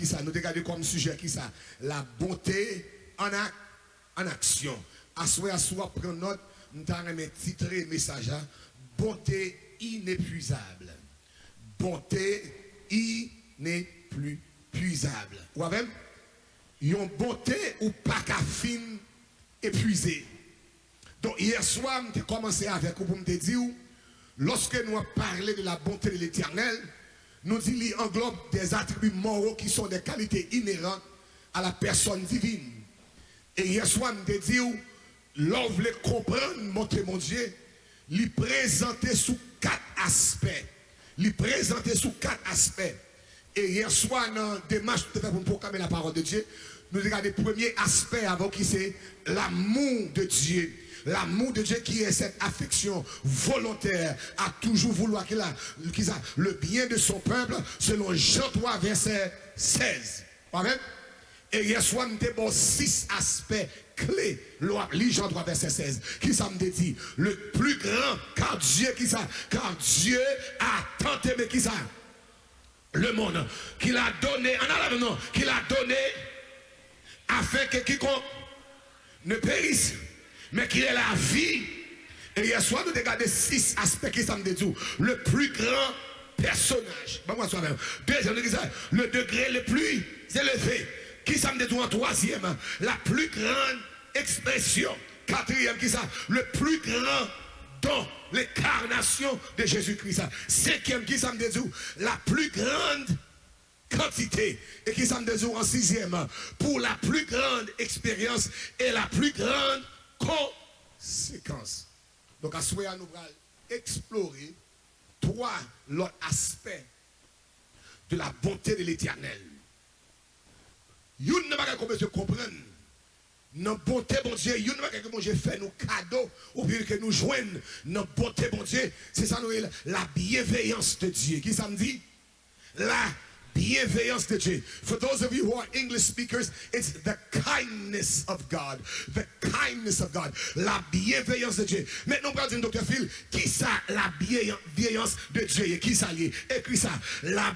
qui ça? Nous regardons comme sujet qui ça? La bonté en action. À soi, prendre note, nous avons titré message, bonté inépuisable. Bonté inépuisable. Ou même, une bonté ou pas qu'à fin épuisée. Donc hier soir, je commencé avec vous pour me dire, lorsque nous avons parlé de la bonté de l'Éternel, nous disons qu'il englobe des attributs moraux qui sont des qualités inhérentes à la personne divine. Et hier soir, je me dis, l'on voulait comprendre, montrer mon Dieu, lui présenter sous 4 aspects. Lui présenter sous 4 aspects. Et hier soir, dans la démarche pour proclamer la parole de Dieu, nous regardons le premier aspect avant qui c'est l'amour de Dieu. L'amour de Dieu qui est cette affection volontaire à toujours vouloir qu'il a le bien de son peuple selon Jean 3 verset 16. Amen. Et hier soir, nous avons 6 aspects clés. Jean 3 verset 16. Qui ça me dit? Le plus grand, car Dieu, qui ça? Car Dieu a tant aimé, qui ça? Le monde. Qu'il a donné, qu'il a donné afin que quiconque ne périsse, mais qu'il ait la vie. Et hier soir, nous regardons 6 aspects qui ça me dit. Le plus grand personnage. Deuxième, le degré le plus élevé. Qui ça me dit en troisième? La plus grande expression. Quatrième, qui ça? Le plus grand don, l'incarnation de Jésus-Christ. Cinquième, qui ça me dit? La plus grande quantité. Et qui ça me dit en sixième? Pour la plus grande expérience et la plus grande conséquence. Donc à ce moment nous allons explorer 3 autres aspects de la bonté de l'Éternel. Vous ne pouvez pas comprendre. Notre bonté, bon Dieu, vous ne pouvez pas bon Dieu fait nos cadeaux ou bien que nous joignent notre bonté, bon Dieu. C'est ça, nous, la bienveillance de Dieu. Qui ça me dit? La bienveillance de Dieu. For those of you who are English speakers, it's the kindness of God. The kindness of God. La bienveillance de Dieu. Maintenant, on va dire, Dr. Phil, qui ça, la bienveillance de Dieu? Qui ça y est? Écris ça. La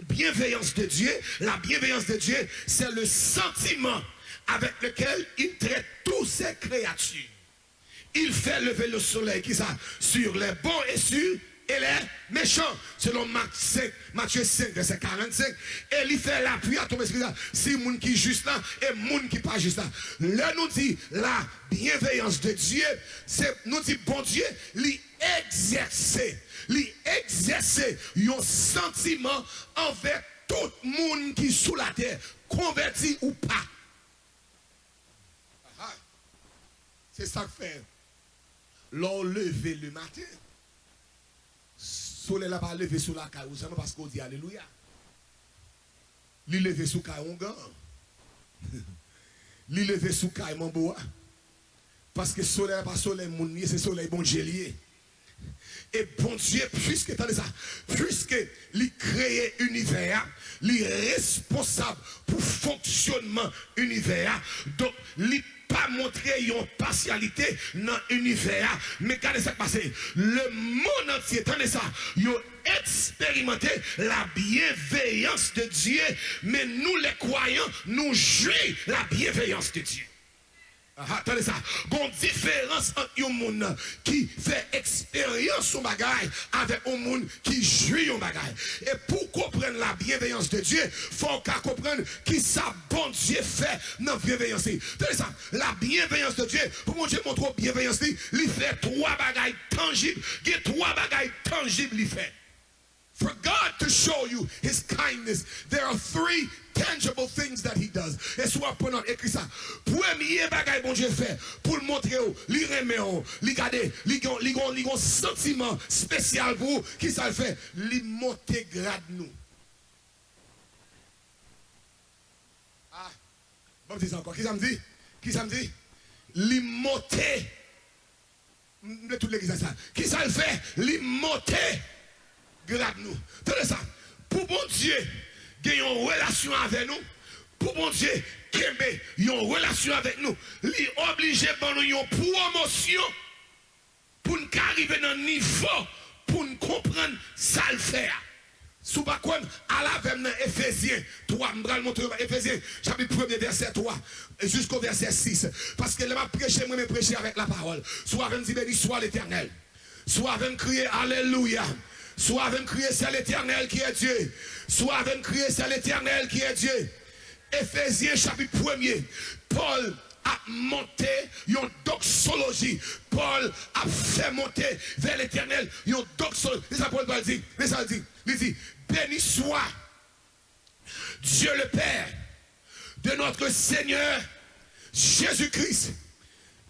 bienveillance de Dieu, la bienveillance de Dieu, c'est le sentiment avec lequel il traite toutes ses créatures. Il fait lever le soleil, qui ça? Sur les bons et sur et les méchants, selon Matthieu 5, verset 45, et il fait la pluie à tomber sur ça. Si moun qui juste là et moun qui pas juste là. Là nous dit la bienveillance de Dieu, c'est nous dit bon Dieu, lui exercer un sentiment envers tout le monde qui est sous la terre, converti ou pas. C'est ça que fait. L'on levé le matin. Le soleil n'a pas levé sous la caille, seulement parce qu'on dit Alléluia. Il levé sous la caille, on gagne. Il levé sous la caille, mon bois. Parce que le soleil n'a pas soleil, mon nier, c'est soleil bon Dieu lié. Et bon Dieu, puisque il crée l'univers, il est responsable pour le fonctionnement univers. Donc, il pas montrer une partialité dans l'univers. Mais regardez ça qui passe. Le monde entier, attendez ça, ils ont expérimenté la bienveillance de Dieu. Mais nous les croyants, nous jouons la bienveillance de Dieu. Attendez ça. Il y a une différence entre un monde qui fait expérience au bagage avec un monde qui joue au bagage. Et pour comprendre la bienveillance de Dieu, il faut comprendre qui ça bon Dieu fait dans la bienveillance. Attendez ça. La bienveillance de Dieu, pour mon Dieu montrer la bienveillance, il fait 3 bagages tangibles. Il y a 3 bagages tangibles il fait. For God to show you his kindness, there are 3 tangible things that he does. Et soit pendant écrit ça. Premier bagage bon Dieu fait pour le montrer, lui remettre, lui garder, lui un sentiment spécial pour vous, qui ça le fait, lui monter grade nous. Ah, bon dis encore, qui ça me dit? Qui ça me dit? Lui monter. De toutes les ça. Qui ça le fait? Lui monter grade nous. Tenez ça. Pour bon Dieu qui ont une relation avec nous, pour mon Dieu, qui ont une relation avec nous, il est obligé de nous une promotion pour nous arriver dans un niveau, pour nous comprendre ça le faire. Sous pas quoi, à la veine Éphésiens 3, je vais montrer Éphésiens chapitre 1 verset 3 jusqu'au verset 6. Parce que je vais prêcher, moi je prêcher avec la parole. Soit avec dire béni soit l'Éternel. Soit avec crier Alléluia. Soit avec crier c'est l'Éternel qui est Dieu. Soit avec crier c'est l'Éternel qui est Dieu. Éphésiens chapitre 1er. Paul a monté une doxologie. Paul a fait monter vers l'Éternel une doxologie. C'est ça Paul dit. Mais ça dit. Il dit, béni soit Dieu le Père de notre Seigneur Jésus-Christ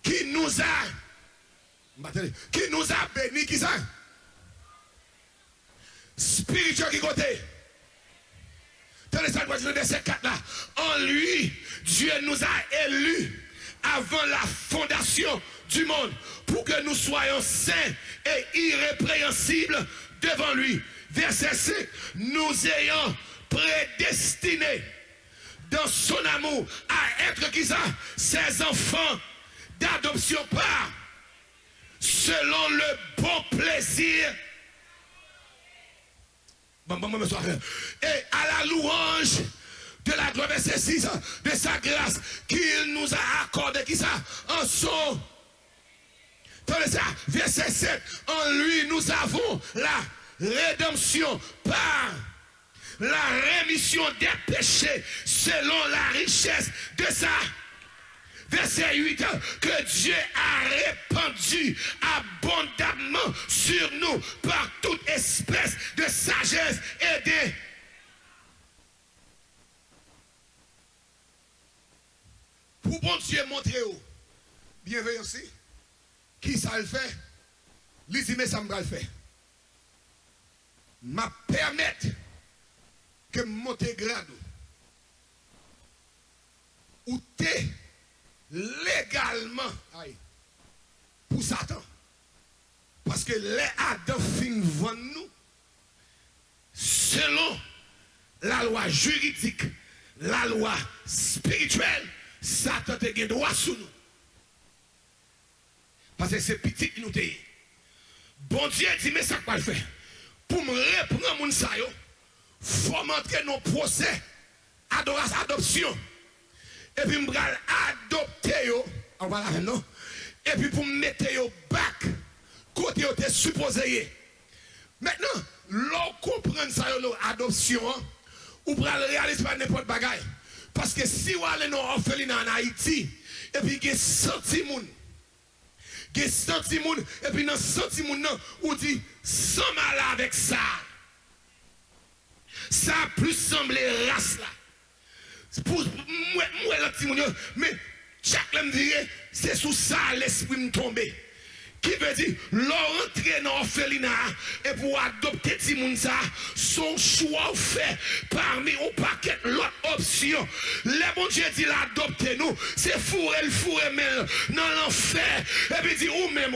qui nous a béni, qui ça? Spirituel qui côté. Tenez ça, le verset 4 là. En lui, Dieu nous a élus avant la fondation du monde pour que nous soyons saints et irrépréhensibles devant lui. Verset 5, nous ayons prédestinés dans son amour à être qui ça? Ses enfants d'adoption par selon le bon plaisir. Et à la louange de la gloire, verset 6, de sa grâce qu'il nous a accordé qui ça? En son. Attendez ça, verset 7, en lui nous avons la rédemption par la rémission des péchés selon la richesse de sa. Verset 8, que Dieu a répandu abondamment sur nous par toute espèce de sagesse et de. Pour bon Dieu montrer au bienveillance, qui ça le fait? Les mais ça me le fait. M'a permettre que monter grade ou t'es légalement pour Satan. Parce que les Adam fin vendent nous selon la loi juridique, la loi spirituelle, Satan te gen droit sur nous. Parce que c'est petit qui nous te. Bon Dieu dit mais ça quoi le faire? Pour me reprendre mon sa yo, faut m'entrer dans procès adoption. Et puis me adopter yo, on va là non. Et puis pour me mettre yo back côté yo t'es supposé. Maintenant, l'on comprend ça yo adoption, ou pour réaliser pas n'importe bagaille. Parce que si vous allez dans orphelinat en Haïti et puis il y a 100 moun. Il y a 100 moun et puis dans 100 moun on dit sans mal avec ça. Ça plus semble race là. Pour moi l'autre moun mais chaque me dirait c'est sous ça l'esprit me tomber. Qui veut dire l'entrer dans l'orphelinat et pour adopter ti moun ça son choix fait parmi un paquet l'autre option. Les bon Dieu dit l'adopter nous c'est fourrer mais dans l'enfer et puis dit ou même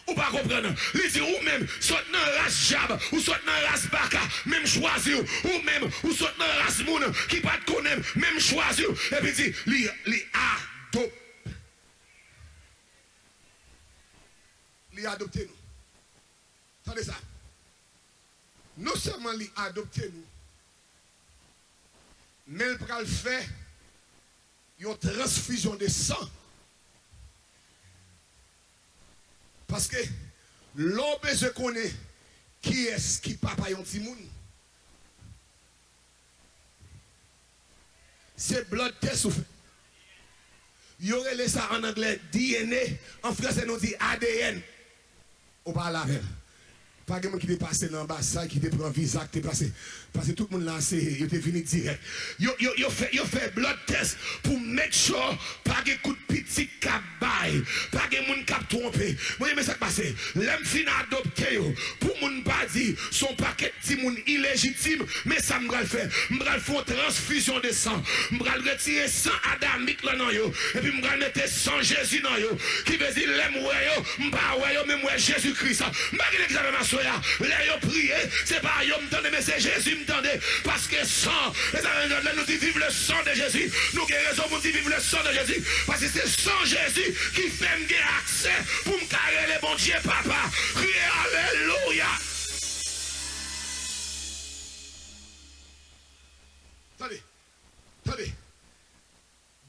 ou pas comprendre. Il dit ou même soit dans la race Jab ou soit dans la race Baka même choisir ou même ou soit dans la race moun qui pas te connaître même choisir et puis dit li adopte. Li adopter nous. Attendez ça. Non seulement li adopter nous mais il pral faire une transfusion de sang. Parce que l'homme je connais qui est-ce qui papa yon ti moun. C'est blood test ou fait. Y aurait laissé ça en anglais DNA, en français nous dit ADN. On parle avec. Pas de monde qui est passé dans l'ambassade, qui est prend visa, qui est passé. Parce que tout le monde là, il est venu direct. Yo fait blood test pour make sure pas de coup de petit cabay, pas de monde qui a trompé. Moi, je ça passe. L'homme fin adopté pour moun pas dire son paquet de moun illégitime, mais ça me va le faire. Me va faire une transfusion de sang. Me va retirer sang adamique là dans yo et puis me va mettre sang Jésus dans yo. Qui veut dire l'aime ouais yo, m'pa ouais yo même ouais Jésus-Christ. M'pa l'examen ma soeur. soir, là, ils prié, c'est pas eux m'entendez, mais c'est Jésus m'entendez. Parce que sang, nous disons vive le sang de Jésus. Nous avons raison pour dire vive le sang de Jésus. Parce que c'est sans Jésus qui fait me gagner accès pour me carrer les bon Dieu, papa. Criez alléluia. Attendez, attendez.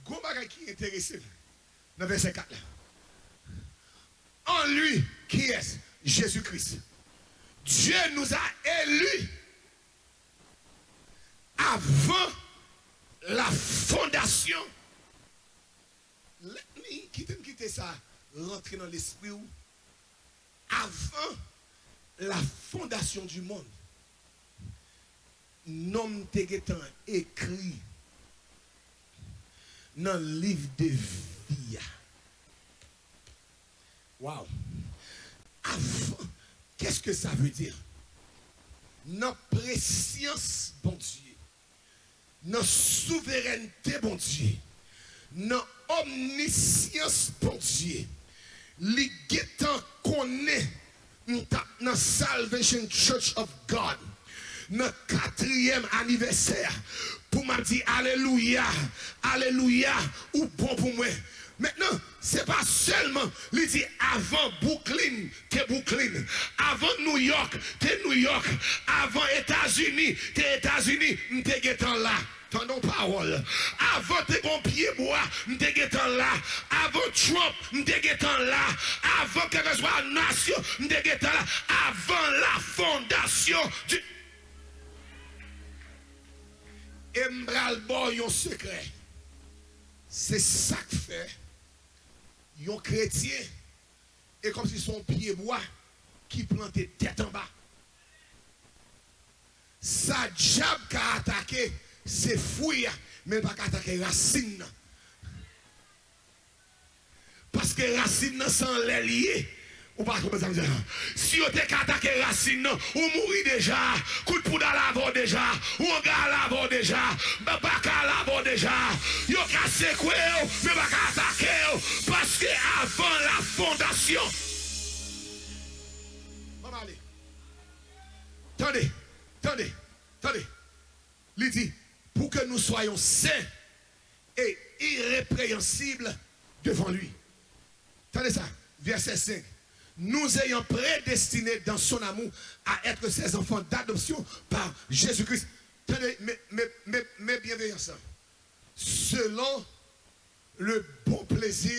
Gros bagage qui est intéressant dans verset 4 là. En lui, qui est Jésus-Christ. Dieu nous a élus avant la fondation. Quittez ça, rentrer dans l'esprit. Avant la fondation du monde, nom t'étant écrit dans le livre de vie. Waouh! Avant, qu'est-ce que ça veut dire? Dans préscience, bon Dieu, dans souveraineté, bon Dieu, dans omniscience, bon Dieu, les guettants qu'on est dans Salvation Church of God, dans 4e anniversaire, pour me dire Alléluia, Alléluia, ou bon pour moi. Maintenant, ce n'est pas seulement, il dit avant Brooklyn, t'es Brooklyn. Avant New York, t'es New York. Avant États-Unis, t'es États-Unis, t'es guettant là. Tendons parole. Avant t'es bon pied bois, t'es guettant là. Avant Trump, t'es guettant là. Avant que ce soit nation, t'es guettant là. Avant la fondation du. Et m'bral bon yon secret. C'est ça que fait. Yon chrétien et comme si son pied bois qui plantait tête en bas. Sa diable qui a attaqué, c'est fouille, mais pas qu'à attaquer racine. Parce que racine sans les lier. Ou pas comme ça. Si vous avez attaqué racine, ou mourir déjà, coup de poudre à l'avant déjà, ou on gars à l'avant déjà, pas qu'à l'avant déjà, vous avez cassé quoi, mais pas qu'à attaquer, parce que avant la fondation. Attendez, attendez, attendez. Il dit, pour que nous soyons saints et irrépréhensibles devant lui. Attendez ça, verset 5. Nous ayons prédestinés dans son amour à être ses enfants d'adoption par Jésus-Christ. Tenez, mais bienveillance. Selon le bon plaisir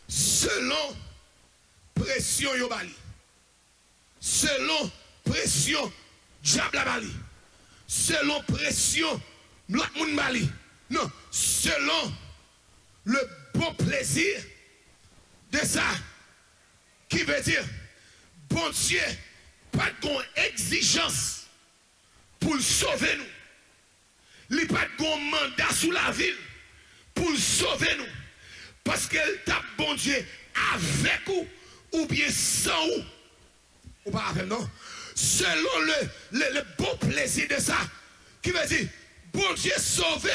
selon pression yobali. Selon pression diable bali. Selon pression l'autre moun bali. Non, selon le bon plaisir de ça, qui veut dire, bon Dieu, pas de exigence pour sauver nous. Il n'y a pas de mandat sous la ville pour sauver nous. Parce qu'elle tape bon Dieu avec ou bien sans ou. Ou pas avec non. Selon le bon plaisir de ça, qui veut dire, bon Dieu sauve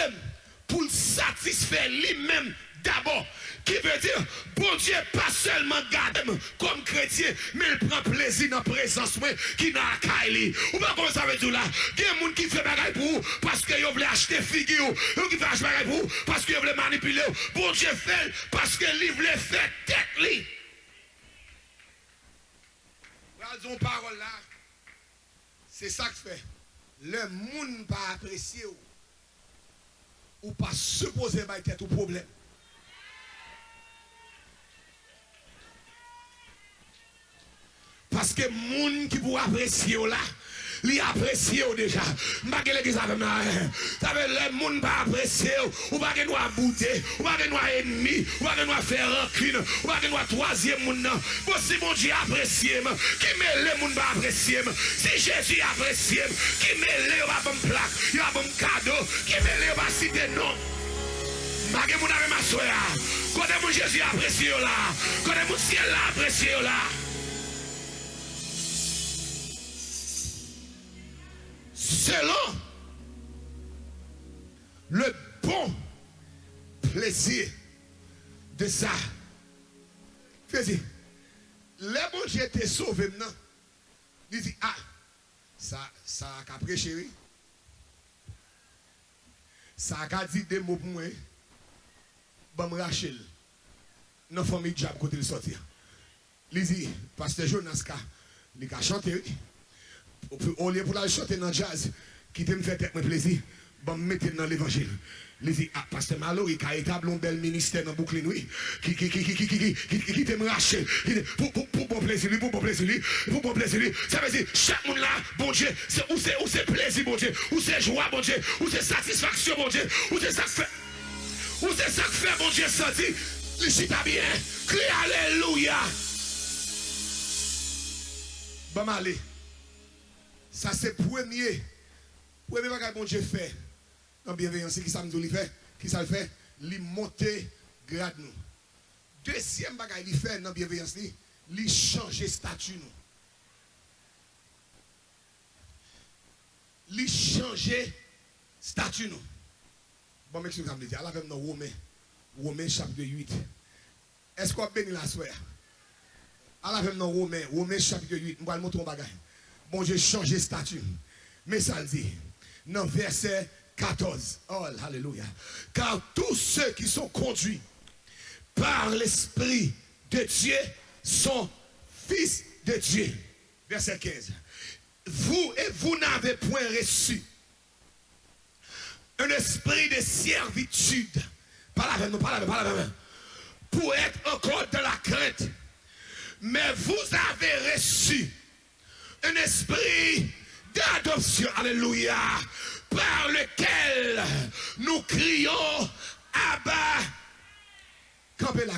pour satisfaire lui-même d'abord. Qui veut dire, bon Dieu, pas seulement garde comme chrétien, mais il prend plaisir dans la présence qui n'a qu'à lui. Ou pas comment ça veut dire là? Il y a des gens qui font bagaille pour vous parce qu'ils veulent acheter figure. Ou qui font bagaille pour vous parce qu'ils veulent manipuler. Bon Dieu fait parce qu'il veut faire tête lui. Regardons parole là. C'est ça que fait. Le monde pas apprécié ou pas supposé être au problème. Parce que les gens qui pour apprécier là, ils apprécient déjà. Je ne sais pas si vous avez les gens pas apprécier, ou pas que nous abouter, ou pas que nous ennemis, ou pas que nous faire rancune, ou pas que nous troisième monde. Bon, si mon Dieu apprécie, qui met les gens pas apprécier, si Jésus apprécie, qui met les gens pas me plaque, il va me cadeau, qui met les gens pas citer non. Je ne sais pas ma soeur, quand mon Jésus apprécie là, quand mon ciel apprécie là. Selon le bon plaisir de ça, Fais-y. Les bon Dieu t'es sauvé maintenant. Il dit, ah, ça a prêché, oui. Ça a dit des mots pour moi. Bon, Rachel. Dans la famille Diable, côté de sortir. Il dit, pasteur Jonas, il a chanté. Au lieu pour la chanter dans le jazz, qui te me fait tête, plaisir, bon, mettez dans l'évangile. Il dit, ah, pasteur Malo, il a établi un bel ministère dans Brooklyn, oui, qui te me rache, pour bon plaisir, pour bon plaisir, pour bon plaisir. Ça veut dire, chaque monde là, bon Dieu, où c'est plaisir, bon Dieu, où c'est joie, bon Dieu, où c'est satisfaction, bon Dieu, où c'est ça que fait, bon Dieu, senti, le chita bien, crie alléluia. Bon, allez. Ça c'est premier bagage bon Dieu fait dans bienveillance qui ça me fait qui ça le fait li monter grade nous. Deuxième bagage il fait dans bienveillance li changer statut nous. Li changer statut nous. Bon monsieur ça me dit, alors avec dans Romains chapitre 8. Est-ce qu'on bénit la soirée? Alors avec dans Romains chapitre 8, on va le montrer un bagage. Bon Dieu changé statut. Mais ça le dit. Dans verset 14. Oh, alléluia. Car tous ceux qui sont conduits par l'Esprit de Dieu sont fils de Dieu. Verset 15. Vous n'avez point reçu un esprit de servitude. Parle avec nous. Pour être encore dans la crainte. Mais vous avez reçu un esprit d'adoption, alléluia, par lequel nous crions Abba. Campez là.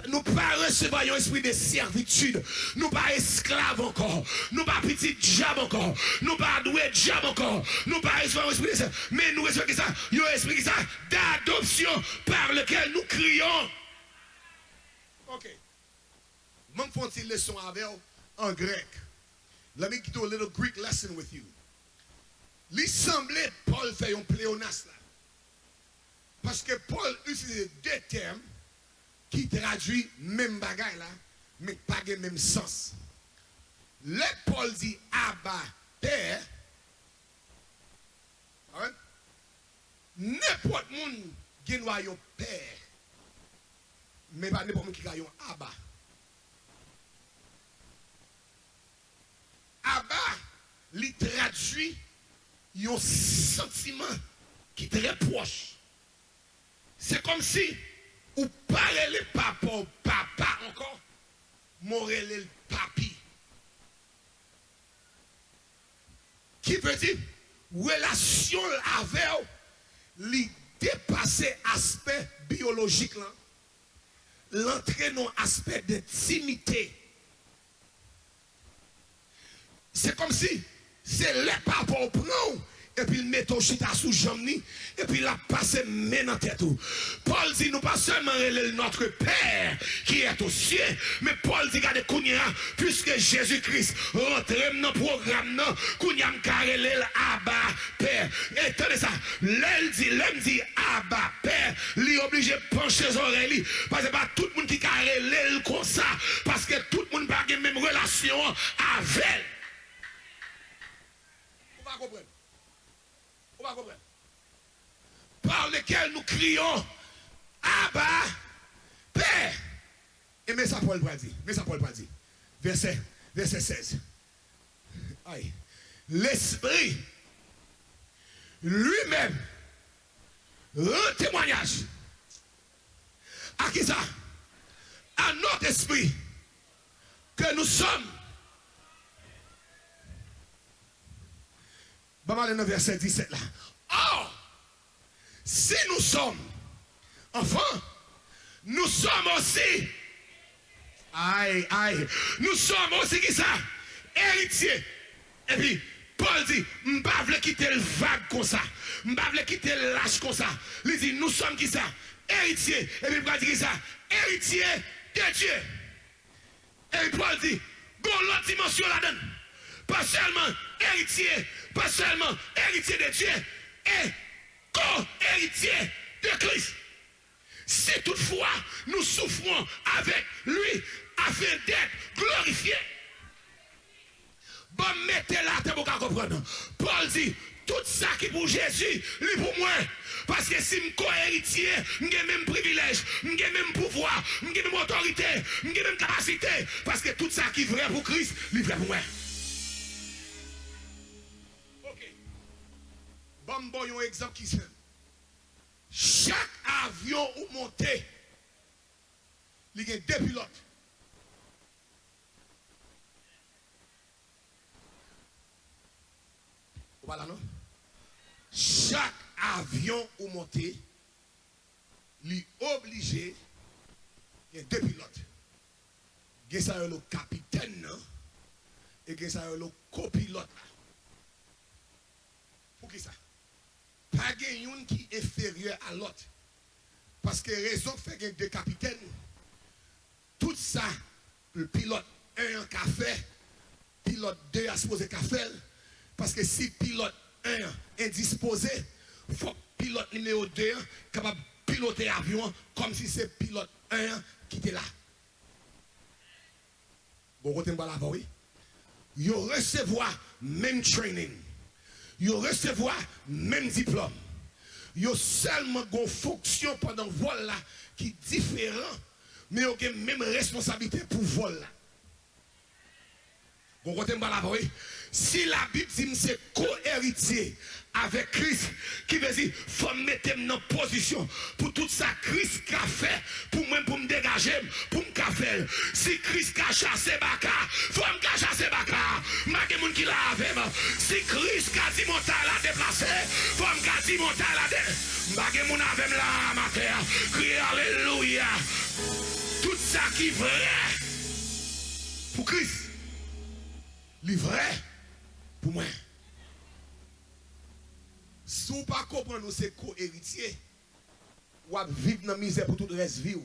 Nous pas recevoir un esprit de servitude. Nous pas esclaves encore. Nous pas petit diable encore. Nous pas doué diable encore. Nous pas recevoir un esprit de servitude. Mais nous recevons ça. Un esprit d'adoption par lequel nous crions. Ok. Même font une leçon avec en grec. Let me do a little Greek lesson with you. Il semblait Paul fait un pléonasme là. Parce que Paul utilise deux termes qui traduisent même bagaille là, mais pas le même sens. Le Paul dit Abba, Père. N'importe monde qui a un père, mais pas n'importe qui a un Abba. Abba, il traduit un sentiment qui est très proche. C'est comme si ou parlez le papa encore, morez le papi. Qui veut dire, relation avec lui dépasser aspect biologique là, l'entrer dans aspect d'intimité. C'est comme si c'est le papa au prend et puis il met au chita sous jamni et puis il a passé main dans tête. Paul dit nous pas seulement notre Père qui est aux cieux, mais Paul dit regardez kounya puisque Jésus-Christ rentre dans le programme non kounya m'karele Abba Père. Et tenez ça, l'elle dit Abba Père, lui obligé de pencher les oreilles parce que pas tout le monde qui karele comme ça parce que tout le monde pas la même relation avec elle. On va comprendre. Par lequel nous crions Abba Père. Et mais ça Paul va dire. Verset 16. Aïe. L'Esprit lui-même rend témoignage. À qui ça? À notre esprit que nous sommes. Bon, dans le verset 17 là. Or, si nous sommes enfants, nous sommes aussi. Nous sommes aussi qui ça? Héritiers. Et puis, Paul dit, je ne vais pas quitter le vague comme ça. Je ne vais pas quitter le lâche comme ça. Il dit, nous sommes qui ça? Héritiers. Et puis, Paul dit qui ça? Héritiers de Dieu. Et puis, Paul dit, bon, l'autre dimension là-dedans. Pas seulement héritier de Dieu et co-héritier de Christ. Si toutefois nous souffrons avec lui afin d'être glorifiés. Bon, mettez la pour comprendre. Paul dit, tout ça qui est pour Jésus, lui pour moi. Parce que si je suis co-héritier, j'ai même privilège, j'ai même pouvoir, j'ai même autorité, j'ai même capacité. Parce que tout ça qui est vrai pour Christ, lui vrai pour moi. Ok. Bon, un exemple qui c'est. Chaque avion où monter, il y a deux pilotes. Voilà, non? Chaque avion où monter, il est obligé, il y a deux pilotes. Il y a le capitaine et il y a le copilote. Pour qui ça? Pas quelqu'un qui est inférieur à l'autre. Parce que raison fait qu'il y a deux capitaines. Tout ça, le pilote 1 a fait, pilote 2 a supposé qu'a fait. Parce que si pilote 1 est disposé, il faut que pilote numéro 2 capable de piloter l'avion comme si c'est pilote 1 qui était là. Bon, côté là, oui. Ils recevoir même training. Ils recevoir même diplôme. Ils seulement une fonction pendant le vol là qui est différent, mais ils ont même responsabilité pour le vol là. Bon, côté là, oui. Si la Bible dit que c'est co-héritier avec Christ, qui veut dire qu'il faut me mettre dans position pour tout ça Christ a fait, pour moi, pour me dégager, pour me faire. Si Christ a chassé Baka, il faut me chasser Baka. Je ne sais pas qui l'a avec moi. Si Christ a dit mon taille à déplacer, il faut me dire mon taille à déplacer. Je ne sais pas qui avec là, ma terre. Crier Alléluia. Tout ça qui est vrai pour Christ, le vrai pour moi. Si vous ne comprenez pas c'est co-héritier, vous allez vivre dans la misère pour tout le reste de vie.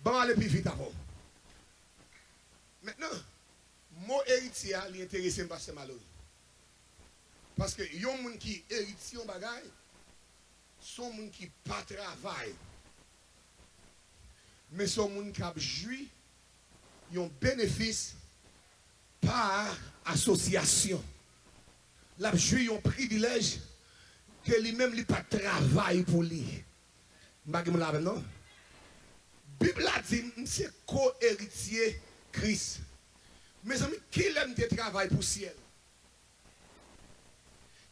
Bon, allez plus vite avant. Maintenant, mon héritier, il est intéressé parce que c'est malheureux. Parce que les gens qui héritier en bagaille sont les gens qui ne travaillent pas. Mais sont les gens qui ont joui, ils ont bénéfice par association. La joie un privilège que lui-même n'a pas de travail pour lui. Non? La Bible a dit c'est co-héritier Christ. Mes amis, qui aime de travail pour le ciel?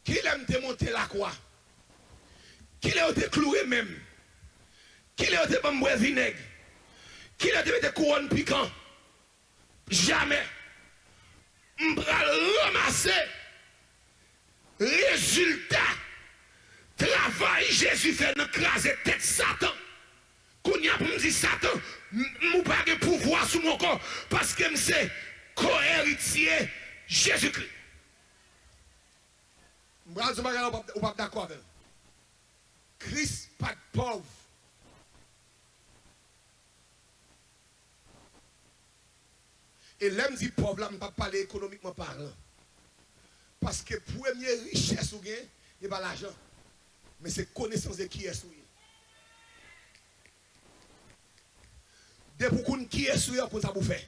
Qui aime de monter la croix? Qui aime de clouer même? Qui aime de bambouer vinaigre? Qui aime de mettre couronne piquant? Jamais. On va ramasser. Résultat, travail Jésus fait dans craser tête Satan. Qu'on y a pour me dire Satan, je n'ai pas de pouvoir sur mon corps parce que c'est co-héritier Jésus-Christ. Je ne suis pas d'accord avec. Christ pas de pauvre. Et l'homme dit pauvre, là, je ne peux pas parler économiquement parlant. Parce que première richesse, ce n'est pas l'argent. Mais c'est connaissance de qui est souillé. De beaucoup qui est souillé, pour ça vous fait.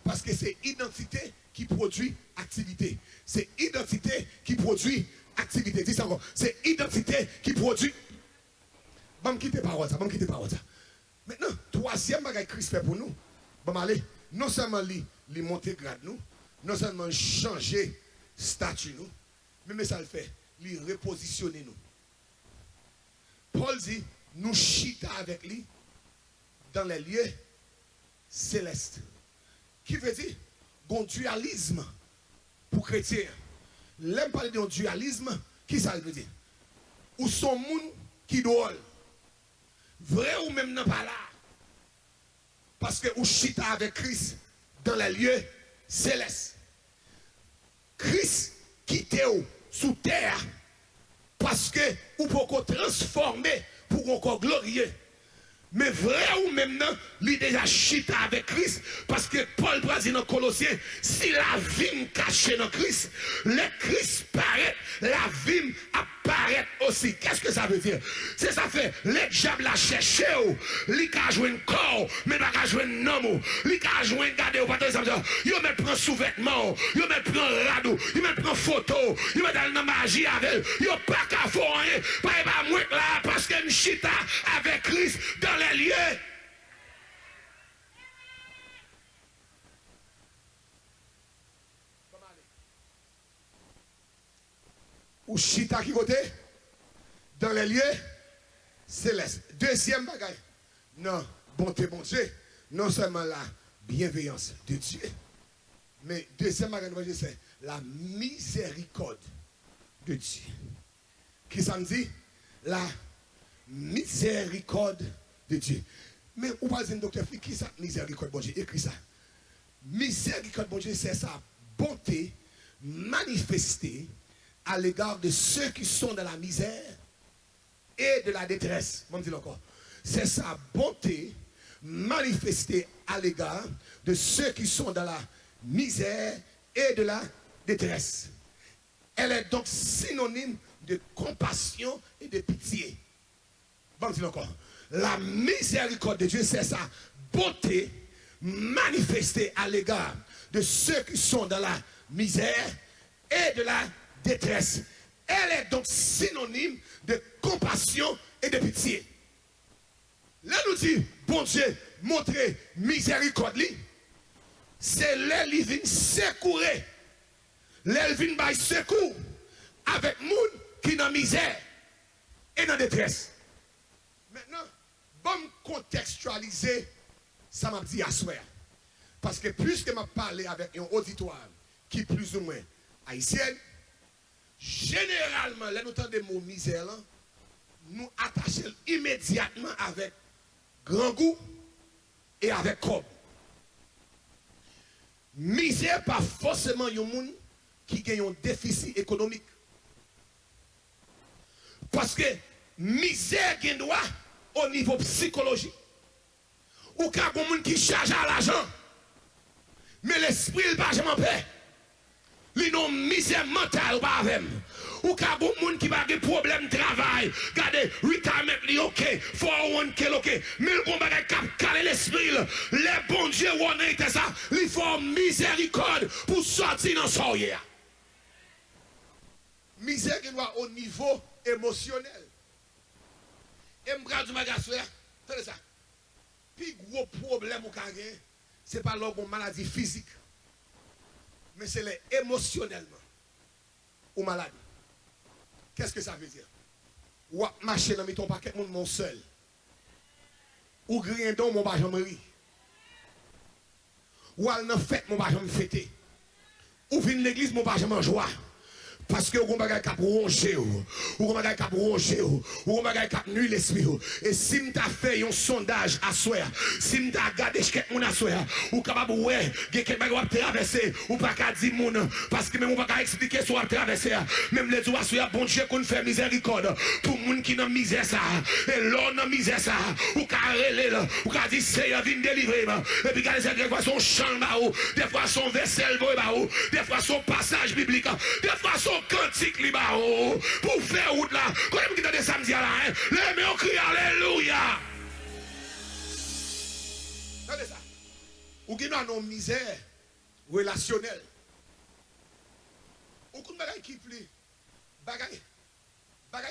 Parce que c'est identité qui produit activité. C'est identité qui produit activité. Dis ça encore. C'est identité qui produit. Je vais quitter parole ça. Maintenant, troisième bagage Christ fait pour nous. Bon, allez, non seulement les monter grade nous, non seulement changer statut nous, mais ça le fait, lui repositionner nous. Paul dit, nous chita avec lui dans les lieux célestes. Qui veut dire, un dualisme pour chrétiens. L'aime parler d'un dualisme, qui ça veut dire? Ou son monde qui drôle. Vrai ou même non pas là. Parce que ou chita avec Christ dans les lieux célestes. Christ quitte sous terre parce que ou pour qu'on transformer pour qu'on glorieux. Mais vrai ou même non, il déjà chita avec Christ. Parce que Paul dit dans Colossiens, si la vie cachée dans Christ, le Christ paraît, la vie apparaît aussi. Qu'est-ce que ça veut dire? C'est ça fait, les diables la cherché, ils ont joué un corps, mais ils ont joué un homme, ils ont joué un gardé, ils ont pris sous-vêtements, ils ont pris un radeau, ils ont pris photo, ils ont dans la magie avec, ils n'ont pas qu'à faire rien, pas moi là, parce que chita avec Christ dans les lieux. Ou chita qui côté? Dans les lieux célestes. Deuxième bagaille. Non, bonté, bon Dieu. Non seulement la bienveillance de Dieu, mais deuxième bagaille, c'est la miséricorde de Dieu. Qui ça me dit? La miséricorde de Dieu. Mais on va dire, docteur, qui ça miséricorde bon Dieu? Écris ça. Miséricorde bon Dieu, c'est sa bonté manifestée à l'égard de ceux qui sont dans la misère et de la détresse. Je dis encore. C'est sa bonté manifestée à l'égard de ceux qui sont dans la misère et de la détresse. Elle est donc synonyme de compassion et de pitié. Je dis encore. La miséricorde de Dieu, c'est sa bonté manifestée à l'égard de ceux qui sont dans la misère et de la détresse. Elle est donc synonyme de compassion et de pitié. Là, nous dit, bon Dieu, montrer miséricorde, c'est là qu'il vient secourir. Là, il vient bailler secours avec les gens qui sont dans la misère et dans la détresse. Maintenant, bon contextualiser, ça m'a dit à soir. Parce que puisque je parlé avec un auditoire qui est plus ou moins haïtien, généralement, là, nous entendons des mots misère, nous attachons immédiatement avec grand goût et avec cob. Misère, pas forcément un monde qui a un déficit économique. Parce que misère qui doit au niveau psychologique. Ou qu'il y a des gens qui chargent à l'argent, mais l'esprit n'est pas jamais en paix. Ils ont misère mentale pas avec. Ou qu'il y a des gens qui ont des problèmes de travail. Regardez, retirement, ok, 401k, ok. Mais le combat qui a calé l'esprit, les bons dieux, on a ça, ils font miséricorde pour sortir dans son hier. Misère qui doit au niveau émotionnel. Et je me dis, attendez ça. Le plus gros problème au Kagé, ce n'est pas une maladie physique, mais c'est émotionnellement ou maladie. Qu'est-ce que ça veut dire? Ou marcher dans ton paquet monde mon seul. Ou grien dans mon bajan mari. Ou al nan fête mon bajan me fêter. Ou vin l'église mon bajan joie. Parce que vous avez cap ronger, vous avez cap ronger, vous avez cap nuire l'esprit. Et si vous avez fait un sondage à soi, si vous avez regardé ce que vous avez fait, vous êtes capable de voir que vous avez traversé, ou pas qu'à dire moun, parce que même vous pas expliquer ce que vous avez traversé. Même les doigts sur bon Dieu qu'on fait miséricorde pour les gens qui n'ont misère ça. Et l'on a misère ça, ou qu'à relé, ou qu'à dire Seigneur viens délivrer. Et puis des fois son chant, des fois son vaisselle, des fois son passage biblique, des fois son cantique pour faire route là. Quand vous êtes samedi là, les mecs crient alléluia. Regardez ça. Ou qui n'a nos misère relationnelle. Ou qui n'a qui plus bagaille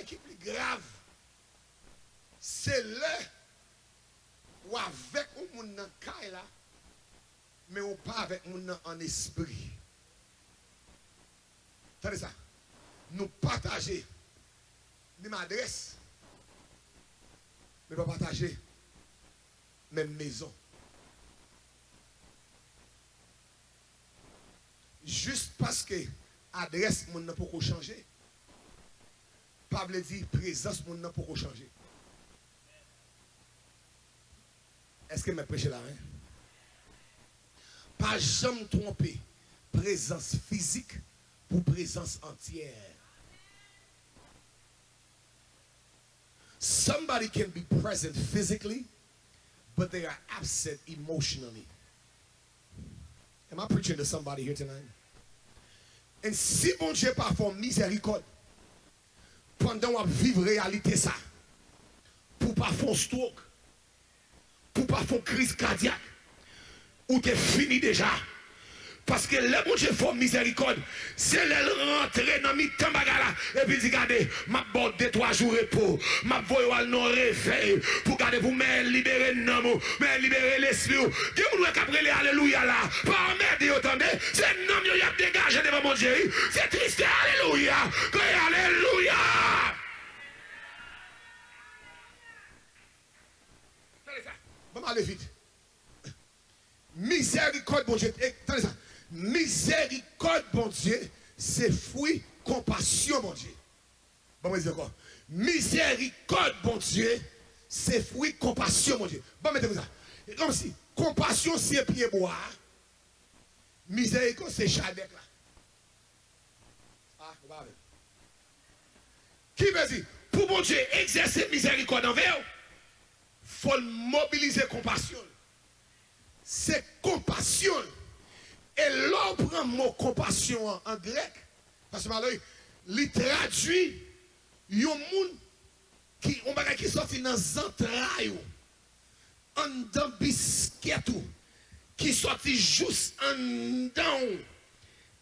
qui plus grave. C'est là ou avec un monde dans le là, mais ou pas avec un monde en esprit. Regardez ça. Nous partager même adresse, mais pas partager même maison. Juste parce que adresse mon n'a pas changer, pas veut dire présence mon n'a pas changer. Est-ce que je prêche là? Hein? Pas jamais tromper présence physique pour présence entière. Somebody can be present physically, but they are absent emotionally. Am I preaching to somebody here tonight? Et si bon Dieu pas fait miséricorde pendant qu'on vivre réalité ça, pour pas faire stroke, pour pas faire crise cardiaque, ou t'es fini déjà. Parce que le bon Dieu fait miséricorde, c'est le rentrer dans mi temps bagala et puis dit regardez, m'a bord de 3 jours repos, m'a voyé al non réveil pour garder pour me libérer non, me libérer l'esprit. Dieu nous caprer les alléluia là. Pas merde entendez, c'est non yo y a dégagé devant mon Dieu. C'est triste alléluia. Alléluia. Bon aller vite. Miséricorde bon Dieu. Attendez ça. Miséricorde, bon Dieu, c'est fruit, compassion, bon Dieu. Bon, moi, je dis encore. Miséricorde, bon Dieu, c'est fruit, compassion, mon Dieu. Bon, mettez-vous ça. Comme si, compassion, c'est pied bois. Miséricorde, c'est chadek là. Ah, on va avec. Qui veut dire, pour bon Dieu exercer miséricorde envers, il faut mobiliser compassion. C'est compassion. Et l'on prend le mot compassion en grec, parce que malheureusement, il traduit un monde qui sorti dans les entrailles, en dans biscuit, qui sorti juste en dedans.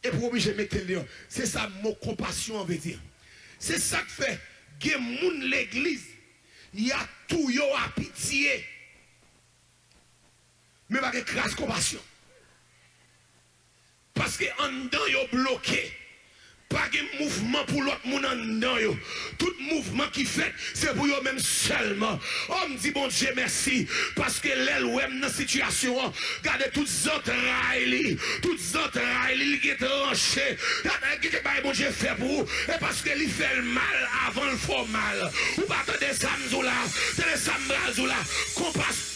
Et pour obliger de mettre le lion, c'est ça le mot compassion, veut dire. C'est ça qui fait que moun l'église, il y a tout yo à pitié, mais pas de crasse compassion. Parce que en dedans, ils sont bloqués. Pas de mouvement pour l'autre monde en dedans. Tout mouvement qui fait, c'est pour eux-mêmes seulement. On me dit, bon Dieu, merci. Parce que l'aile ou dans la situation, regardez toutes les entrailles, il est tranché. Regardez ce que bon Dieu fait pour vous. Et parce qu'il fait le mal avant le faux mal. Ou pas attendez ça, là, c'est le sambrazou là. Compassion.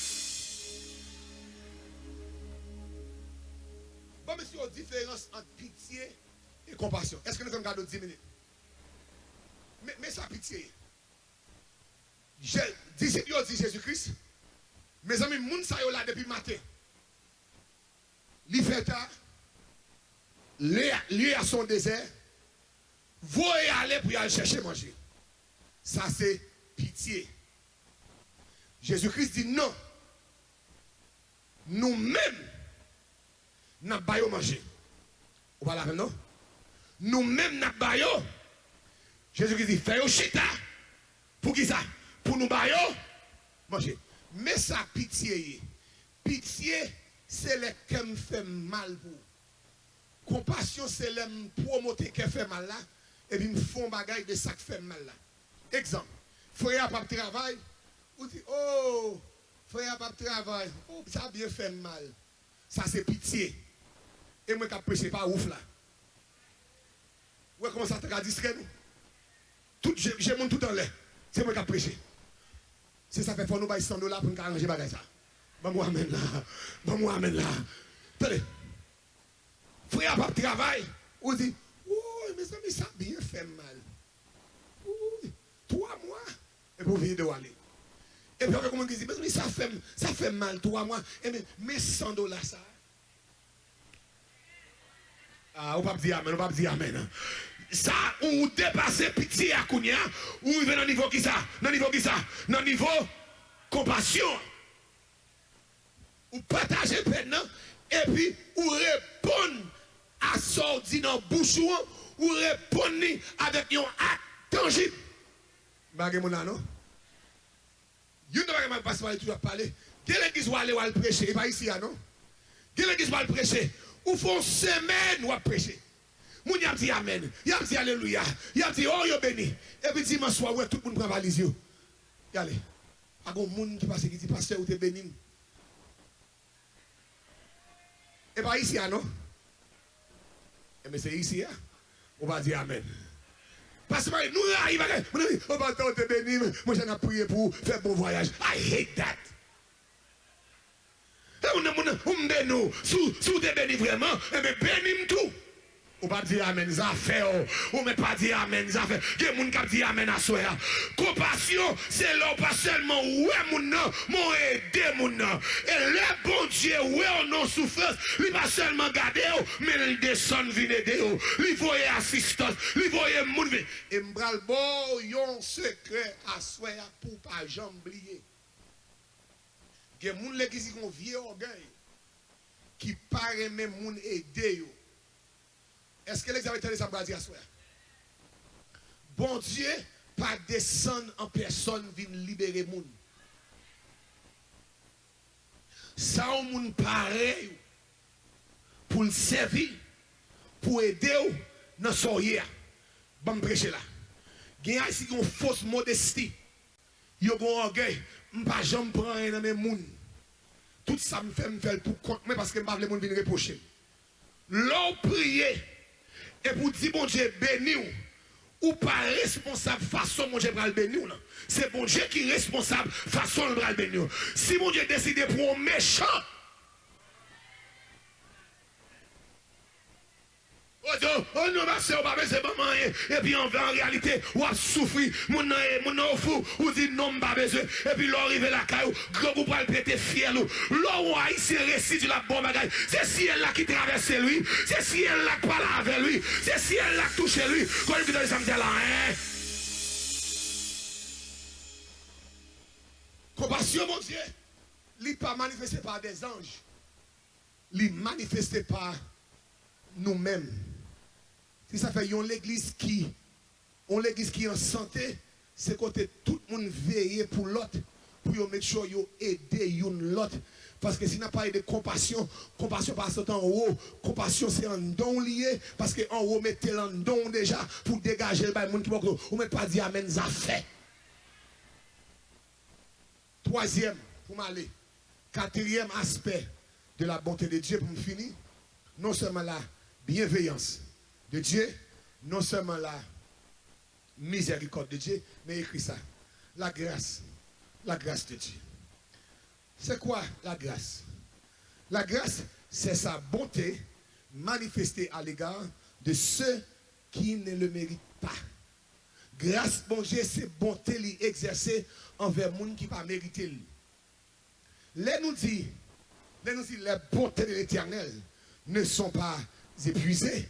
Bon, monsieur, la différence entre pitié et compassion. Est-ce que nous avons gardé 10 minutes? Mais ça, pitié. Disciples dit Jésus-Christ. Mes amis, moun sa yo là depuis matin. Li fait tard. Lui à son désert. Voyez aller pour aller chercher manger. Ça, c'est pitié. Jésus-Christ dit non. Nous-mêmes, n'a pas manger. Ou pas la même non? Nous-mêmes n'a pas Jésus-Christ dit fais au chita. Pour qui ça? Pour nous bailler manger. Mais ça pitié. Pitié c'est le qui me fait mal pour. Compassion c'est le promoter qui fait mal là et puis me font bagaille de ça qui fait mal là. Exemple, frère pas travail, ou dit oh, frère pas travail. Oh, ça a bien fait mal. Ça c'est pitié. Et moi qui prêche pas ouf là. Ouais, comment ça t'a distrait nous? Tout j'ai mon tout en l'air. C'est moi qui prêche. C'est ça fait faut nous bailler $100 pour nous arranger bagay ça. Bon moi amène là. Bon moi amène là. Attendez. Frère pas travail, ou dit "Oh, mes amis ça bien fait mal." Oui, 3 mois et pour venir de aller. Et puis comment dit "Mais ça fait mal 3 mois et mais $100 ça." Ah, on va dire amen, on va dire amen. Ça, ou dépasser pitié à Kounia, ou il va dans le niveau qui ça? Dans le niveau qui ça? Dans le niveau compassion. Ou partager peine, et puis ou répondre à sortir dans le bouche, ou répondre avec un acte tangible. Bagay mon non? You ne vas pas passer toujours parler. Quelle église va aller ou prêcher? Pas ici, non? Quelle église va prêcher? Ou font semaine ou prêcher. Moun y a dit amen, y a dit alléluia, y a dit oh yo béni. Et puis dimanche soir ouais tout le monde prend valise yo. Y allez. A gon moun qui passe qui dit pasteur ou te béni. Et pas ici non? Et mais c'est ici on va dire amen. Parce que nous arrivons, on va te bénir, moi j'en ai prié pour faire bon voyage. I hate that. On bénit, sous te bénir vraiment, et bien bénis tout. Ou pas dire amen, ça fait. Ou mais pas dire amen, ça fait. Il y a des gens qui disent amen à soi. Compassion, c'est là pas seulement ouais mon nom, mon aider mon nom. Et le bon Dieu, ouais non souffrance, il pas seulement garder, mais il descend venir aider. Il voyait assistance, il voyait mon vie. Et m'bral bon yon secret à soi pour pas jamais oublier. Il y a des gens qui ont vieux orgueil qui paraît même moun aider yo. Est-ce que les avez entendu ça dire à soi? Bon Dieu, pas descendre en personne vient libérer moun. Ça on moun pareil pour le servir, pour aider dans son hier. Bon prêcher là. Gen ici une fausse modestie. Yo gon orgueil, m'pa jamais prendre un dans mes moun. Tout ça me fait pour compte mais parce que m'pa vle moun venir reprocher. L'on prier et pour dire bon Dieu béni ou pas responsable façon mon Dieu va le bénir. C'est bon Dieu qui est responsable façon le bénir. Si mon Dieu décide pour un méchant, oh non, ma soeur, pas besoin de maman. Et puis en réalité, on a souffert, mon nom fou, ou dit non, pas besoin. Et puis l'arrive la caillou, gros vous pouvez le péter fier. Là où ici récit de la bonne bagaille, c'est si elle là qui traverse lui, c'est si elle là qui parle avec lui, c'est si elle là qui touche lui. Quand il dit ça, me dit là, hein? Compassion, mon Dieu, il n'est pas manifesté par des anges, il est manifesté par nous-mêmes. Si ça fait l'église qui est en santé, c'est côté tout le monde veille pour l'autre, pour mettre sure yo aider l'autre. Parce que si n'a pas de compassion, compassion passe en haut, compassion c'est un don lié, parce que en haut mettez un don déjà pour dégager le monde qui va ou mettre pas dire amen ça fait. Troisième, pour m'aller. Quatrième aspect de la bonté de Dieu pour me finir, non seulement la bienveillance de Dieu, non seulement la miséricorde de Dieu, mais écrit ça, la grâce de Dieu. C'est quoi la grâce? La grâce, c'est sa bonté manifestée à l'égard de ceux qui ne le méritent pas. Grâce, bon Dieu, c'est bonté exercée envers les gens qui ne pas mérité. Les nous dit, les bontés de l'Éternel ne sont pas épuisées,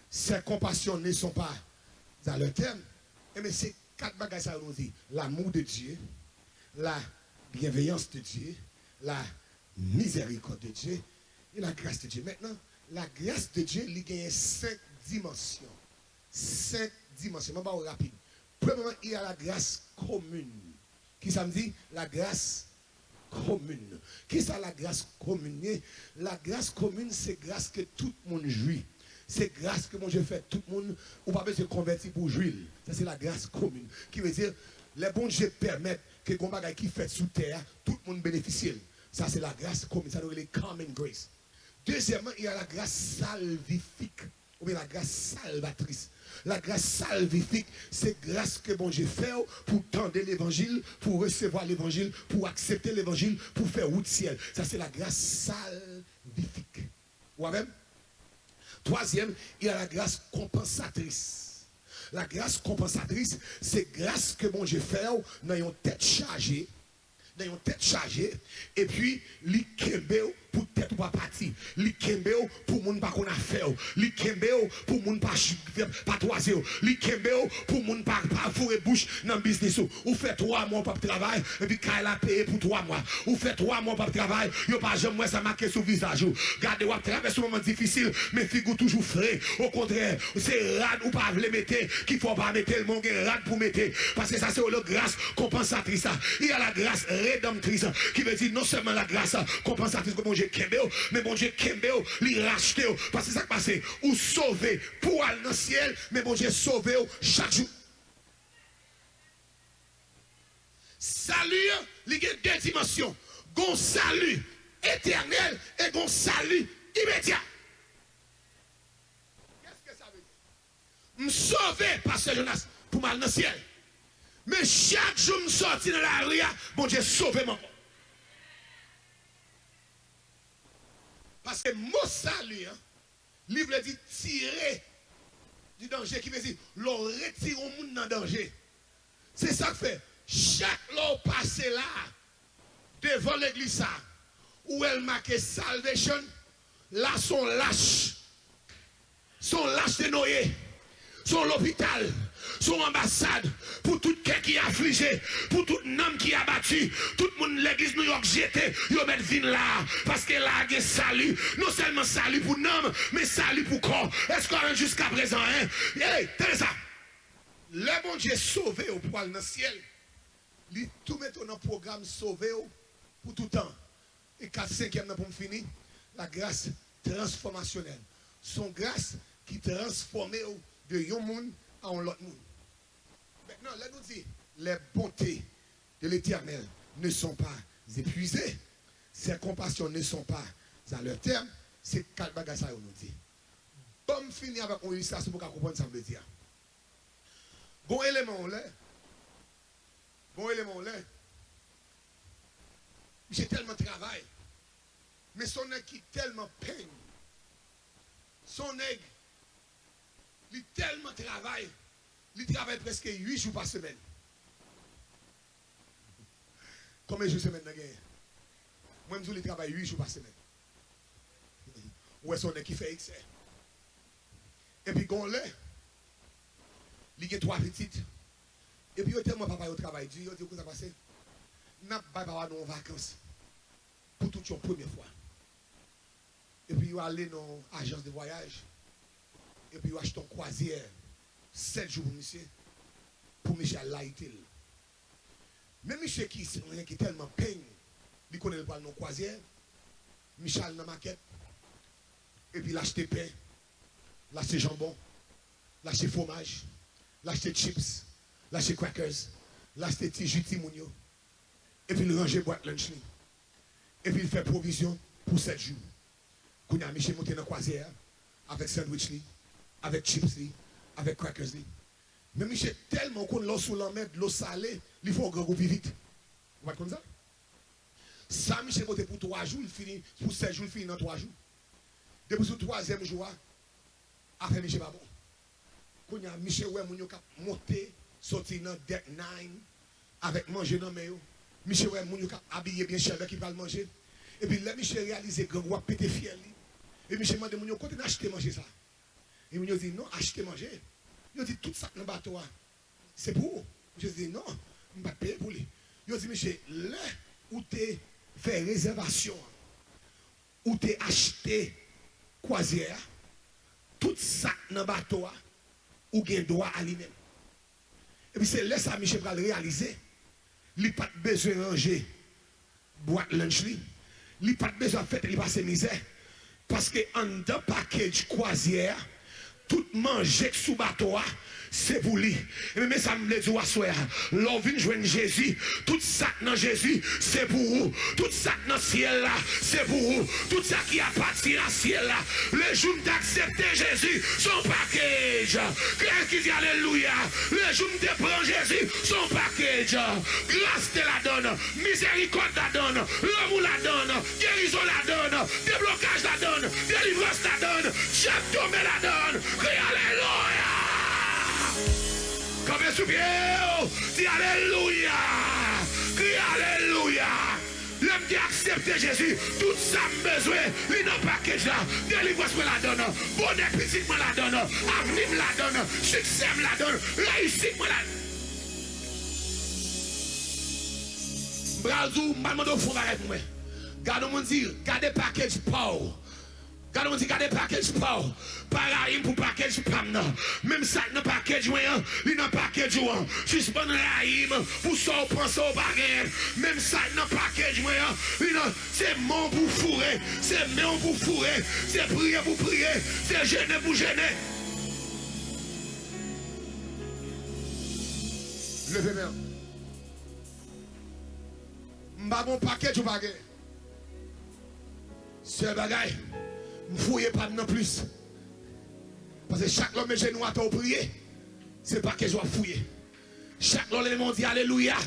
ses compassions ne sont pas à leur terme. Mais c'est quatre bagages ça nous dit. L'amour de Dieu, la bienveillance de Dieu, la miséricorde de Dieu et la grâce de Dieu. Maintenant, la grâce de Dieu, il y a 5 dimensions. 5 dimensions. Je vais rapide. Premièrement, il y a la grâce commune. Qui ça me dit? La grâce commune. Qui ça la grâce commune? La grâce commune, c'est grâce que tout le monde jouit. C'est grâce que mon Dieu fait tout le monde, ou pas besoin de se convertir pour jouir. Ça, c'est la grâce commune. Qui veut dire, les bons dieux permettent que les bagages qui fait sous terre, tout le monde bénéficie. Ça, c'est la grâce commune. Ça, c'est la common grace. Deuxièmement, il y a la grâce salvifique, ou bien la grâce salvatrice. La grâce salvifique, c'est grâce que bon Dieu fait pour tendre l'évangile, pour recevoir l'évangile, pour accepter l'évangile, pour faire route ciel. Ça, c'est la grâce salvifique. Ou même? Troisième, il y a la grâce compensatrice. La grâce compensatrice, c'est grâce que bon Dieu fait dans une tête chargée, et puis, li kembe pour tête ou pas parti, li kembe pour moun pas qu'on a fait, li kembe pour moun pas toiser, li kembe pour moun pas fourrer bouche dans business ou fait 3 mois pas de travail et puis quand elle a payé pour 3 mois, ou fait 3 mois pas de travail, yo pas jamais ça marqué sur visage. Gardez ou traverser un moment difficile, mais figure toujours frais. Au contraire, c'est rad ou pas le mettre qu'il faut pas mettre le monde rad pour mettre parce que ça c'est la grâce compensatrice. Il y a la grâce rédemptrice qui veut dire non seulement la grâce compensatrice que mon Dieu kembeo, mais mon Dieu kembeo, li racheté parce que ça qui passe ou sauver pour aller dans le ciel, mais mon Dieu sauver chaque jour. Salut, il y a 2 dimensions. Gon salut éternel et gon salut immédiat. Qu'est-ce que ça veut dire? Me sauver, pasteur Jonas, pour mal dans le ciel. Mais chaque jour me sorti dans la rue, bon Dieu sauve moi. Parce que mon salut, livre dit tirer du danger, qui veut dire l'on retire au monde dans le danger. C'est ça que fait. Chaque l'on passe là, devant l'église, où elle marque salvation, là son lâche de Noé, son l'hôpital, son ambassade, pour tout quelqu'un qui est affligé, pour tout homme qui est abattu, tout le monde l'église New York jeté, ils mettent vin là, parce que là, il y a salut, non seulement salut pour l'homme, mais salut pour corps. Est-ce qu'on a jusqu'à présent, hein? Hey, tenez ça. Le bon Dieu sauvé au poil dans le ciel, il tout met dans le programme sauvé pour tout temps. Et 4-5e pour finir, la grâce transformationnelle. Son grâce qui transforme de un monde à un autre monde. Maintenant, là nous dit, les bontés de l'Éternel ne sont pas épuisées. Ses compassions ne sont pas à leur terme. C'est quatre bagages ça nous dit. Bon, finir avec une illustration pour comprendre ça veut dire. Bon élément là. J'ai tellement travaillé. Mais son nègre qui tellement peine. Son nègre, il tellement travaille. Il travaille presque 8 jours par semaine. Combien de jours par semaine? Moi, je travaille 8 jours par semaine. Où est son nègre qui fait excès? Et puis, quand il y a 3 petites. Et puis, tellement papa au travail dur, il dit, qu'est-ce qui passe? N'a pas papa en vacances. Pour toute une première fois. Et puis, il aller dans l'agence de voyage. Et puis, il achète une croisière. 7 jours pour monsieur. Pour Michel Laïtil. Mais Michel qui est tellement peine, il connaît le poil dans croisière. Michel dans maquette. Et puis, il achète pain. Il achète jambon. Il achète fromage. Il achète chips. Il achète crackers. Il achète petit jus timounio. Et puis, il range boîte lunch. Et puis, il fait provision pour 7 jours. Quand il a Michel monté dans la croisière, avec sandwich, avec chips, avec crackers. Mais Michel, tellement qu'on l'eau sous la mer, l'eau salée, il faut que plus vite. Vous voyez comme ça? Ça, Michel monté pour 3 jours, il finit, pour 7 jours, il finit dans 3 jours. Depuis ce 3e jour, après Michel pas bon. Quand il y a Michel, ouais, mon monté, sorti dans deck 9, avec manger dans le mail. Michel, ouais, mon habillé bien cher, qui va le manger. Et puis là, Michel réalise que grand pété fiel. Et Michel m'a dit, mon côté d'acheter manger ça. Et Michel dit, non, acheter manger. Il dit, tout ça dans le bateau, c'est pour vous. Je dis, non, je ne vais pas payer pour lui. Il dit, Michel, là où tu fait réservation, où tu acheté croisière, tout ça dans le bateau, ou gain droit à lui-même. Et puis c'est là ça Michel va le réaliser. Il n'a pas besoin de ranger boîte lunch. Il n'a pas besoin de faire, il passe misère. Parce que en deux package croisière, tout manger sous bateau, c'est pour lui. Mais ça me dit, l'on vient joindre Jésus, tout ça dans Jésus, c'est pour vous. Tout ça dans le ciel là, c'est pour vous. Tout ça qui appartient dans le ciel là, le jour d'accepter Jésus, son package. Quelqu'un qui dit Alléluia, le jour de prendre Jésus, son package. Grâce te la donne, miséricorde la donne, l'amour la donne, guérison la donne, déblocage la donne, délivrance la donne, chef tombé la donne. Crie Alléluia. Comme un soupier, dis Alléluia. Crie Alléluia. L'homme qui accepte Jésus, tout ça besoin, il n'a pas que là. Délivrance me la donne, bonheur petit me la donne, avenir me la donne, succès me la donne, réussite me la donne. Brazou, maman de fond avec moi. Gardez-moi dire, gardez package power. Gardez-moi dire, gardez package power. Paraïm pour package pam non. Même ça dans package moyen, il dans package ou suspend raïm pour ça penser au baguette. Même ça dans package moyen, c'est mon pour fourrer, c'est mon pour fourrer, c'est prier pour prier, c'est gêner pour gêner. Levez-moi. M'ba bon package ou baguette. C'est bagaille. M'fouillez pas non plus. Parce que chaque homme genou à prier, c'est pas que je dois fouiller. Chaque homme dit Alléluia,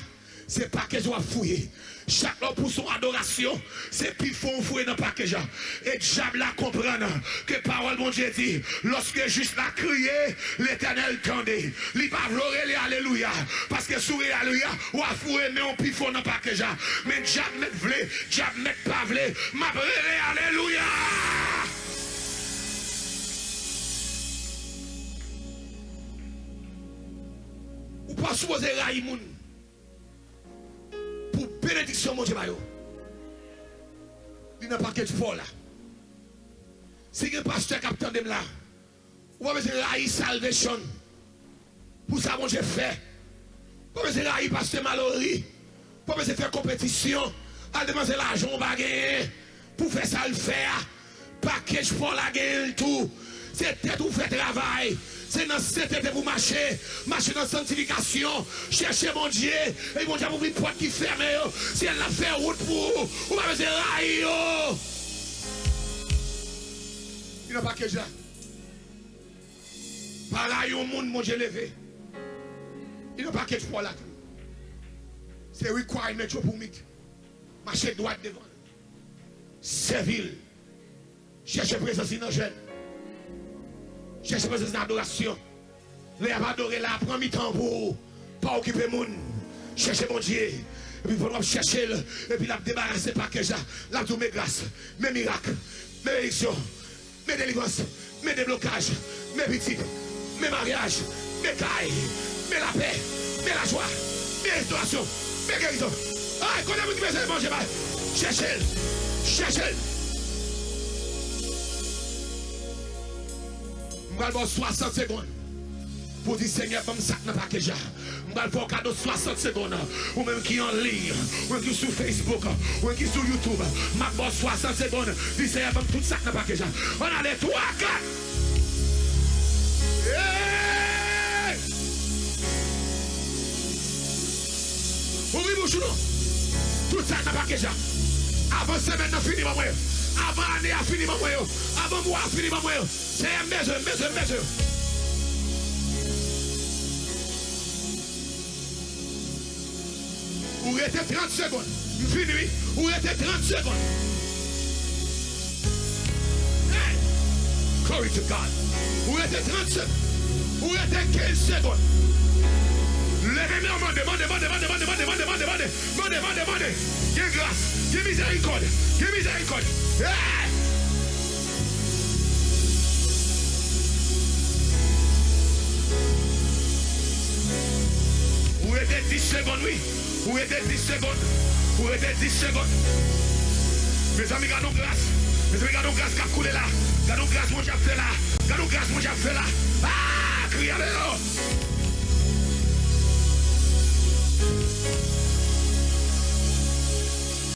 c'est pas que je dois fouiller. Chaque homme pour son adoration, c'est plus fort fouiller dans le paquet. Et diable la comprendre que parole mon Dieu dit, lorsque juste la crié, l'Éternel tendait. Il va pleurer les alléluia. Parce que sous les alléluia, ou à fouiller, mais on plus fort dans le paquet. Mais diable met vlé, diable met pas vlé, m'a brûlé alléluia. Ou pas supposé Raïmoun pour bénédiction mon Dieu. Il n'a pas quelque chose là. Si le pasteur capitaine de là, ou pas besoin de salvation. Pour ça mon Dieu fait. Pas besoin de pasteur Mallory. Pas besoin de faire compétition. À demander l'argent baguette. Pour faire ça le faire. Package pour la gueule tout. C'est tête ou fait travail. C'est dans cette tête pour marcher. Marcher dans la sanctification. Chercher mon Dieu. Et mon Dieu vous ouvrir porte qui ferme. Si elle a fait route pour vous pas besoin de rail. Il n'a pas que ça. Pareil au monde, mon Dieu levé. Il n'a pas que pour là. C'est requirement pour moi. Marcher droit devant. Servir. Chercher présence dans jeune. Chercher présence dans l'adoration. Les adorer là, prends mi temps pour pas occuper le monde. Chercher mon Dieu. Et puis il faut chercher et puis la débarrasser par que ça. Là tout mes grâces, mes miracles, mes élections, mes délivrances, mes déblocages, mes petites, mes mariages, mes cailles, mes la paix, mes la joie, mes restaurations, mes guérisons. Ah, quand vous qui besoin de manger, cherchez-le, cherchez-le. Je vais 60 secondes pour dire Seigneur, comme ça, n'a pas que j'ai. Je vais faire un cadeau 60 secondes. Ou même qui en ligne, ou même qui sur Facebook, ou même qui sur YouTube. Je vais 60 secondes. Dis Seigneur, comme tout ça, n'a pas que j'ai. On a les 3, 4. Ouvrez bouche nous. Tout ça n'a pas que j'ai. Avant semaine, n'a fini, maman. Avant année, a fini, maman. Avant mois, a fini, maman. C'est un mesure. Ou restez 30 secondes. Fini. Ou restez 30 secondes. Hey. Glory to God. Ou restez 30 secondes. Ou restez 15 secondes. Levez-moi, demandez. Give grâce. Give miséricorde. Hey. Ou restez 10 secondes, oui. Ou restez 10 secondes. Mes amis, gardons grâce qui a coulé là. Gardons grâce, mon Dieu fait là. Ah, criez-le.